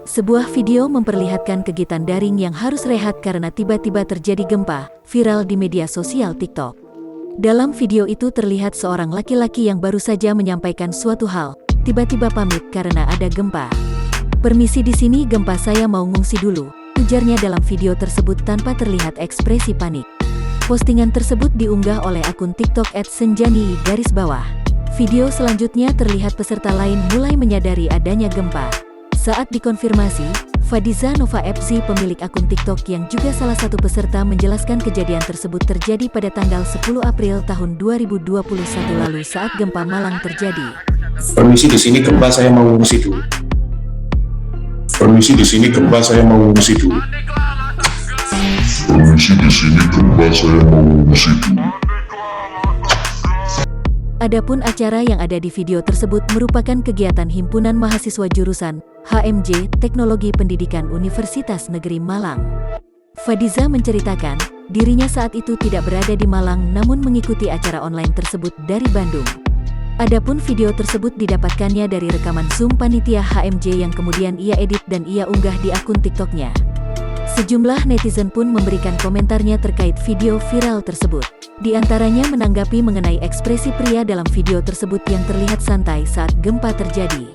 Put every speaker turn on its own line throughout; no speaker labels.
Sebuah video memperlihatkan kegiatan daring yang harus rehat karena tiba-tiba terjadi gempa, viral di media sosial TikTok. Dalam video itu terlihat seorang laki-laki yang baru saja menyampaikan suatu hal, tiba-tiba pamit karena ada gempa. "Permisi di sini gempa, saya mau ngungsi dulu," ujarnya dalam video tersebut tanpa terlihat ekspresi panik. Postingan tersebut diunggah oleh akun TikTok @senjani_. Video selanjutnya terlihat peserta lain mulai menyadari adanya gempa. Saat dikonfirmasi, Fadiza Nova FZ, pemilik akun TikTok yang juga salah satu peserta, menjelaskan kejadian tersebut terjadi pada tanggal 10 April tahun 2021 lalu saat gempa Malang terjadi.
"Permisi di sini gempa, saya mau ngungsi dulu. Permisi di sini gempa, saya mau ngungsi dulu. Permisi di sini gempa, saya mau ngungsi dulu."
Adapun acara yang ada di video tersebut merupakan kegiatan Himpunan Mahasiswa Jurusan HMJ Teknologi Pendidikan Universitas Negeri Malang. Fadiza menceritakan, dirinya saat itu tidak berada di Malang namun mengikuti acara online tersebut dari Bandung. Adapun video tersebut didapatkannya dari rekaman Zoom panitia HMJ yang kemudian ia edit dan ia unggah di akun TikToknya. Sejumlah netizen pun memberikan komentarnya terkait video viral tersebut. Di antaranya menanggapi mengenai ekspresi pria dalam video tersebut yang terlihat santai saat gempa terjadi.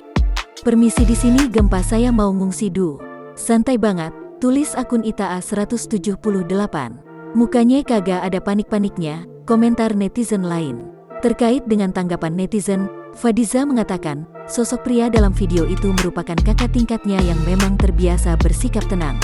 "Permisi di sini gempa, saya mau ngungsi du. Santai banget," tulis akun ITA 178. "Mukanya kagak ada panik-paniknya," komentar netizen lain. Terkait dengan tanggapan netizen, Fadiza mengatakan, sosok pria dalam video itu merupakan kakak tingkatnya yang memang terbiasa bersikap tenang.